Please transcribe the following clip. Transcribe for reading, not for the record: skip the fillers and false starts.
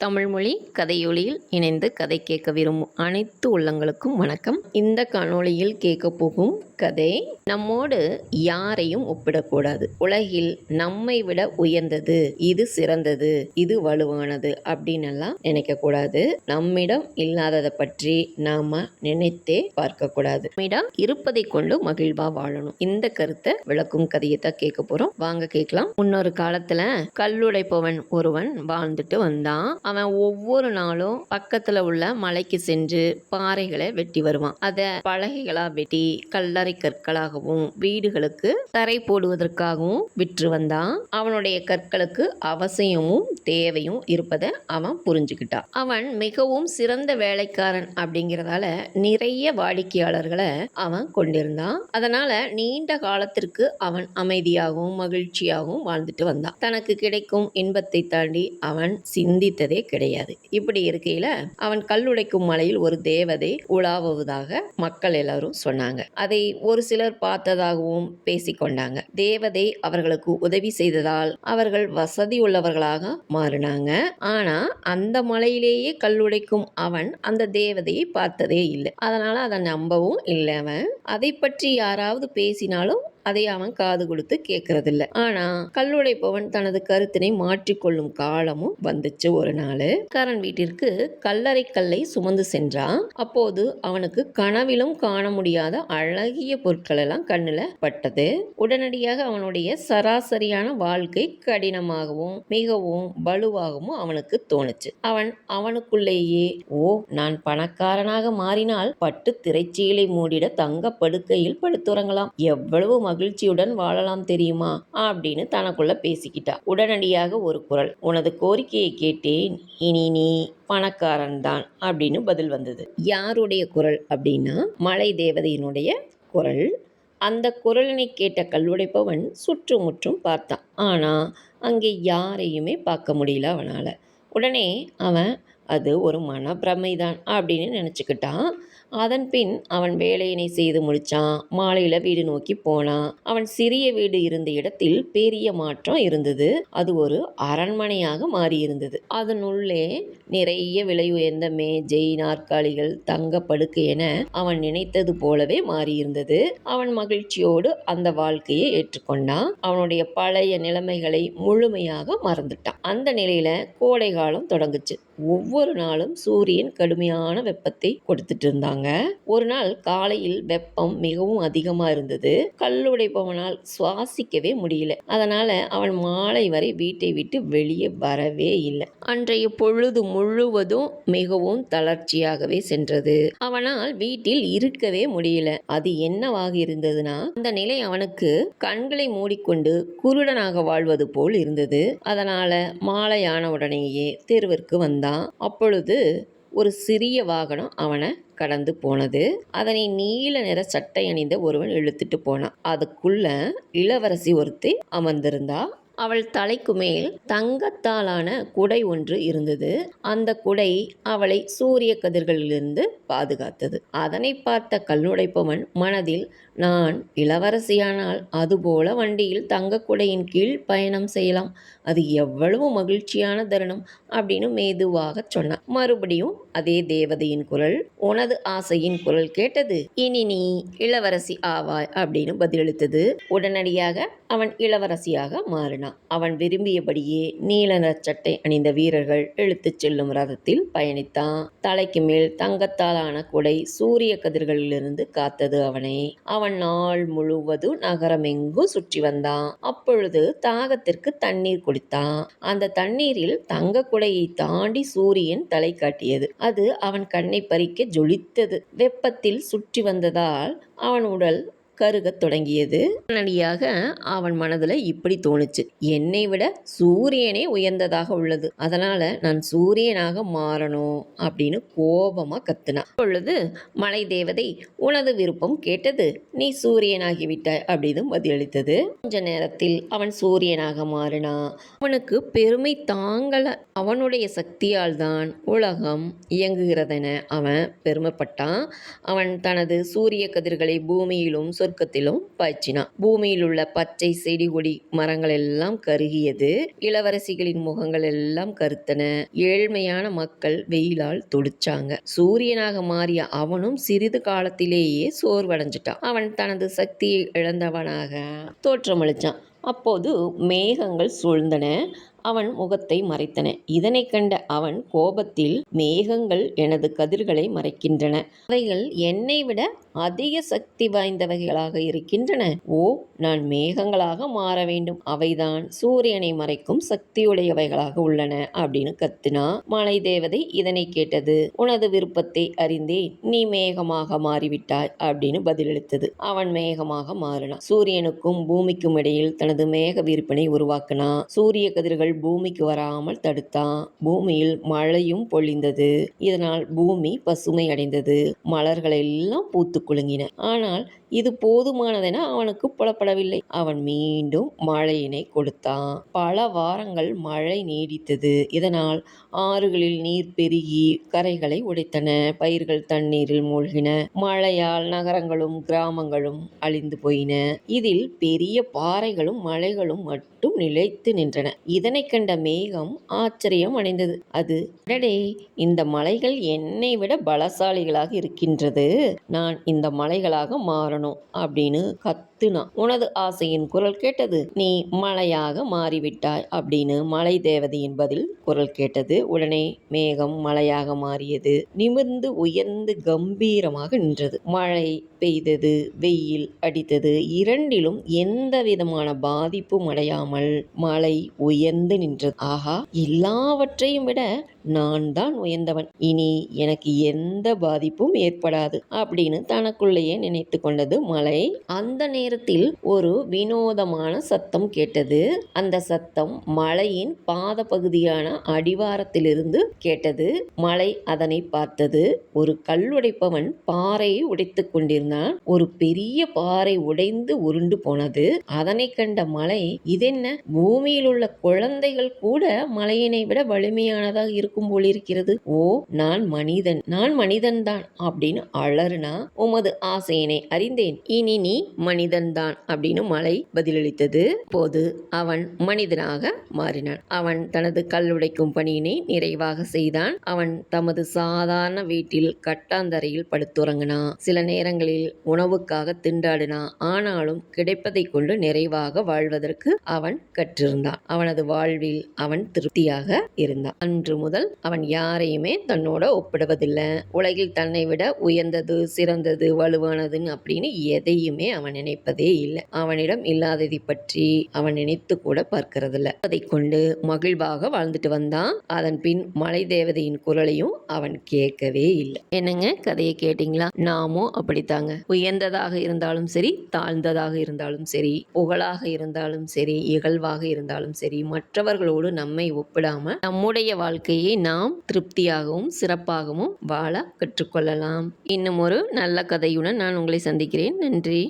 தமிழ்மொழி கதையொலியில் இணைந்து கதை கேட்க விரும்பும் அனைத்து உள்ளங்களுக்கும் வணக்கம். இந்த காணொளியில் கேட்க போகும் கதை, நம்மோடு யாரையும் ஒப்பிடக்கூடாது. உலகில் நம்மை விட உயர்ந்தது, இது சிறந்தது, இது வலுவானது அப்படின்னு எல்லாம் நினைக்க கூடாது. நம்மிடம் இல்லாததை பற்றி நாம நினைத்தே பார்க்க கூடாது. நம்மிடம் இருப்பதை கொண்டு மகிழ்வா வாழணும். இந்த கருத்தை விளக்கும் கதையை தான் கேட்க போறோம். வாங்க கேட்கலாம். முன்னொரு காலத்துல கல்லுடைப்பவன் ஒருவன் வாழ்ந்துட்டு வந்தான். அவன் ஒவ்வொரு நாளும் பக்கத்துல உள்ள மலைக்கு சென்று பாறைகளை வெட்டி வருவான். அத பலகைகளா வெட்டி கல்லறை கற்களாகவும் வீடுகளுக்கு தரை போடுவதற்காகவும் விற்று வந்தான். அவனுடைய கற்களுக்கு அவசியமும் தேவையும் இருப்பதை அவன் புரிஞ்சுக்கிட்டான். அவன் மிகவும் சிறந்த வேலைக்காரன் அப்படிங்கிறதால நிறைய வாடிக்கையாளர்களை அவன் கொண்டிருந்தான். அதனால நீண்ட காலத்திற்கு அவன் அமைதியாகவும் மகிழ்ச்சியாகவும் வாழ்ந்துட்டு வந்தான். தனக்கு கிடைக்கும் இன்பத்தை தாண்டி அவன் சிந்தித்ததே கிடையாது. இப்படி இருக்கையில அவன் கல்லுடைக்கும் மலையில் ஒரு தேவதை உலாவுவதாக மக்கள் எல்லாரும் சொன்னாங்க. அதை ஒரு சிலர் பார்த்ததாகவும் பேசிக்கொண்டாங்க. தேவதை அவர்களுக்கு உதவி செய்ததால் அவர்கள் வசதி உள்ளவர்களாக மாறினாங்க. ஆனா அந்த மலையிலேயே கல்லுடைக்கும் அவன் அந்த தேவதையை பார்த்ததே இல்லை. அதனால அதை நம்பவும் இல்லை. அவன் அதை பற்றி யாராவது பேசினாலும் அதை அவன் காது கொடுத்து கேட்கறதில்ல. ஆனா கல்லுடைப்பவன் தனது கருத்தினை மாற்றிக்கொள்ளும் காலமும் வந்துச்சு. ஒரு நாள் காரன் வீட்டிற்கு கல்லறை கல்லை சுமந்து சென்றான். அப்போது அவனுக்கு கனவிலும் காண முடியாத அழகிய பொருட்கள் எல்லாம் கண்ணுல பட்டது. உடனடியாக அவனுடைய சராசரியான வாழ்க்கை கடினமாகவும் மிகவும் வலுவாகவும் அவனுக்கு தோணுச்சு. அவனுக்குள்ளேயே, நான் பணக்காரனாக மாறினால் பட்டு திரைச்சீலை மூடிட தங்க படுக்கையில் படுத்துறங்கலாம், எவ்வளவு மகிழ்ச்சியுடன் வாழலாம் தெரியுமா அப்படின்னு தனக்குள்ள பேசிக்கிட்டா. உடனடியாக ஒரு குரல், உனது கோரிக்கையை கேட்டேன், இனி நீ பணக்காரன் தான் அப்படின்னு பதில் வந்தது. யாருடைய குரல் அப்படின்னா மலை தேவதையினுடைய குரல். அந்த குரலினை கேட்ட கல்லுடைப்பவன் சுற்றுமுற்றும் பார்த்தான். ஆனா அங்கே யாரையுமே பார்க்க முடியல அவனால. உடனே அவன் அது ஒரு மனப்பிரமைதான் அப்படின்னு நினச்சிக்கிட்டான். அதன் பின் அவன் வேலையினை செய்து முடித்தான். மாலையில் வீடு நோக்கி போனான். அவன் சிறிய வீடு இருந்த இடத்தில் பெரிய மாற்றம் இருந்தது. அது ஒரு அரண்மனையாக மாறியிருந்தது. அதனுள்ளே நிறைய விலை உயர்ந்த மேஜை, நாற்காலிகள், தங்க படுக்கை என அவன் நினைத்தது போலவே மாறியிருந்தது. அவன் மகிழ்ச்சியோடு அந்த வாழ்க்கையை ஏற்றுக்கொண்டான். அவனுடைய பழைய நிலைமைகளை முழுமையாக மறந்துட்டான். அந்த நிலையில கோடை காலம் தொடங்குச்சு. ஒவ்வொரு நாளும் சூரியன் கடுமையான வெப்பத்தை கொடுத்துட்டு இருந்தாங்க. ஒரு நாள் காலையில் வெப்பம் மிகவும் அதிகமா இருந்தது. கல்லுடைப்பவனால் சுவாசிக்கவே முடியல. அதனால அவன் மாலை வரை வீட்டை விட்டு வெளியே வரவே இல்லை. அன்றைய பொழுது முழுவதும் மிகவும் தளர்ச்சியாகவே சென்றது. அவனால் வீட்டில் இருக்கவே முடியல. அது என்னவாக இருந்ததுன்னா, அந்த நிலை அவனுக்கு கண்களை மூடிக்கொண்டு குருடனாக வாழ்வது போல் இருந்தது. அதனால மாலையான உடனேயே தெருவிற்கு வந்தான். அப்பொழுது ஒரு சிறிய வாகனம் அவனை கடந்து போனது. அதனை நீல நிற சட்டை அணிந்த ஒருவன் இழுத்துட்டு போனான். அதுக்குள்ள இளவரசி ஒருத்தி அமர்ந்திருந்தா. அவள் தலைக்கு மேல் தங்கத்தாலான குடை ஒன்று இருந்தது. அந்த குடை அவளை சூரிய கதிர்களிலிருந்து பாதுகாத்தது. அதனை பார்த்த கல்லுடைப்பவன் மனதில், நான் இளவரசியானால் அதுபோல வண்டியில் தங்க குடையின் கீழ் பயணம் செய்யலாம், அது எவ்வளவு மகிழ்ச்சியான தருணம் அப்படின்னு மெதுவாக சொன்னான். மறுபடியும் அதே தேவதையின் குரல், உனது ஆசையின் குரல் கேட்டது, இனி நீ இளவரசி ஆவாய் அப்படின்னு பதிலளித்தது. உடனடியாக அவன் இளவரசியாக மாறினான். அவன் விரும்பியபடியே நீல சட்டை அணிந்த வீரர்கள் இழுத்துச் செல்லும் ரதத்தில் பயணித்தான். தலைக்கு மேல் தங்கத்தாலான குடை சூரிய கதிர்களிலிருந்து காத்தது அவனை. அவன் நாள் முழுவதும் நகரமெங்கும் சுற்றி வந்தான். அப்பொழுது தாகத்திற்கு தண்ணீர் குடித்தான். அந்த தண்ணீரில் தங்க குடையை தாண்டி சூரியன் தலை காட்டியது. அது அவன் கண்ணை பறிக்க ஜொலித்தது. வெப்பத்தில் சுற்றி வந்ததால் அவன் உடல் கருகத் தொடங்கியது. உடனடியாக அவன் மனதில் இப்படி தோணுச்சு, என்னை விட சூரியனே உயர்ந்ததாக உள்ளது, அதனால நான் சூரியனாக மாறணும் அப்படின்னு கோபமா கத்துனான். அப்பொழுது மலை தேவதை, உனது விருப்பம் கேட்டது, நீ சூரியனாகிவிட்டாய் அப்படின்னு பதிலளித்தது. கொஞ்ச நேரத்தில் அவன் சூரியனாக மாறினான். அவனுக்கு பெருமை தாங்கல. அவனுடைய சக்தியால் தான் உலகம் இயங்குகிறதென அவன் பெருமைப்பட்டான். அவன் தனது சூரிய கதிர்களை பூமியிலும் சொர்க்கத்திலும் பாய்ச்சினான். பூமியில் உள்ள பச்சை செடி கொடி மரங்கள் எல்லாம் கருகியது. இளவரசிகளின் முகங்கள் எல்லாம் கருத்தன. ஏழ்மையான மக்கள் வெயிலால் துடிச்சாங்க. சூரியனாக மாறிய அவனும் சிறிது காலத்திலேயே சோர்வடைஞ்சிட்டான். அவன் தனது சக்தியை இழந்தவனாக தோற்றமளிச்சான். அப்போது மேகங்கள் சூழ்ந்தன. அவன் முகத்தை மறைத்தன. இதனை கண்ட அவன் கோபத்தில், மேகங்கள் எனது கதிர்களை மறைக்கின்றன. அவைகள் என்னை விட அதிக சக்தி வாய்ந்தவைகளாக இருக்கின்றன. ஓ, நான் மேகங்களாக மாற வேண்டும். அவைதான் சூரியனை மறைக்கும் சக்தியுடையவைகளாக உள்ளன அப்படின்னு கத்தினா. மலை தேவதை இதனை கேட்டது. உனது விருப்பத்தை அறிந்தேன், நீ மேகமாக மாறிவிட்டாய் அப்படின்னு பதிலளித்தது. அவன் மேகமாக மாறினான். சூரியனுக்கும் பூமிக்கும் இடையில் தனது மேக விரிப்பினை உருவாக்கினான். சூரிய கதிர்கள் பூமிக்கு வராமல் தடுத்தான். பூமியில் மழையும் பொழிந்தது. இதனால் பூமி பசுமை அடைந்தது. மலர்கள் எல்லாம் பூத்து குலுங்கின. ஆனால் இது போதுமானதென அவனுக்கு புலப்படவில்லை. அவன் மீண்டும் மழையினை கொடுத்தான். பல வாரங்கள் மழை நீடித்தது. இதனால் ஆறுகளில் நீர் பெருகி கரைகளை உடைத்தன. பயிர்கள் தண்ணீரில் மூழ்கின. மழையால் நகரங்களும் கிராமங்களும் அழிந்து போயின. இதில் பெரிய பாறைகளும் மலைகளும் மட்டும் நிலைத்து நின்றன. இதனை கண்ட மேகம் ஆச்சரியம் அடைந்தது. அது, அடடே, இந்த மலைகள் என்னை விட பலசாலிகளாக இருக்கின்றது. நான் இந்த மலைகளாக மாறணும் அப்படின்னு கத்துனான். உனது ஆசையின் குரல் கேட்டது. நீ மலையாக மாறிவிட்டாய் அப்படின்னு மலை தேவதையின் பதில் குரல் கேட்டது. உடனே மேகம் மலையாக மாறியது. நிமிர்ந்து உயர்ந்து கம்பீரமாக நின்றது. மழை பெய்தது, வெயில் அடித்தது. இரண்டிலும் எந்த விதமான பாதிப்பும் அடையாமல் மலை உயர்ந்து நின்றது. ஆஹா, எல்லாவற்றையும் விட நான் தான் உயர்ந்தவன். இனி எனக்கு எந்த பாதிப்பும் ஏற்படாது அப்படின்னு தனக்குள்ளேயே நினைத்து கொண்டது மலை. அந்த நேரத்தில் ஒரு வினோதமான சத்தம் கேட்டது. அந்த சத்தம் மலையின் பாத பகுதியான அடிவாரத்திலிருந்து கேட்டது. மலை அதனை பார்த்தது. ஒரு கல்லுடைப்பவன் பாறையை உடைத்துக் கொண்டிருந்தான். ஒரு பெரிய பாறை உடைந்து உருண்டு போனது. அதனை கண்ட மலை, இதென்ன, பூமியில் உள்ள குழந்தைகள் கூட மலையினை விட வலிமையானதாக இருக்கும் போலிருக்கிறது. ஓ, நான் மனிதன்தான் அப்படின்னு அலறுனா. உமது ஆசையினை அறிந்தேன், இனி நீ மனிதன்தான் அப்படின்னு மலை பதிலளித்தது. போது அவன் மனிதனாக மாறினான். அவன் தனது கல்லுடைக்கும் பணியினை நிறைவாக செய்தான். அவன் தமது சாதாரண வீட்டில் கட்டாந்தரையில் படுத்துறங்கினான். சில நேரங்களில் உணவுக்காக திண்டாடினான். ஆனாலும் கிடைப்பதை கொண்டு நிறைவாக வாழ்வதற்கு அவன் கற்றிருந்தான். அவனது வாழ்வில் அவன் திருப்தியாக இருந்தான். அன்று முதல் அவன் யாரையுமே தன்னோட ஒப்பிடுவதில்லை. உலகில் தன்னை விட உயர்ந்தது, சிறந்தது, வலுவானதுன்னு அப்படின்னு எதையுமே அவன் நினைப்பதே இல்லை. அவனிடம் இல்லாததை பற்றி அவன் நினைத்து கூட பார்க்கறதில்ல. அதை கொண்டு மகிழ்வாக வாழ்ந்துட்டு வந்தான். அதன் பின் மலை தேவதையின் குரலையும் அவன் கேட்கவே இல்லை. என்னங்க, கதையை கேட்டீங்களா? நாமும் அப்படித்தாங்க. உயர்ந்ததாக இருந்தாலும் சரி, தாழ்ந்ததாக இருந்தாலும் சரி, புகழாக இருந்தாலும் சரி, இகழ்வாக இருந்தாலும் சரி, மற்றவர்களோடு நம்மை ஒப்பிடாம நம்முடைய வாழ்க்கையை நாம் திருப்தியாகவும் சிறப்பாகவும் வாழ கற்றுக்கொள்ளலாம். இன்னும் ஒரு நல்ல கதையுடன் நான் உங்களை சந்திக்கிறேன். நன்றி.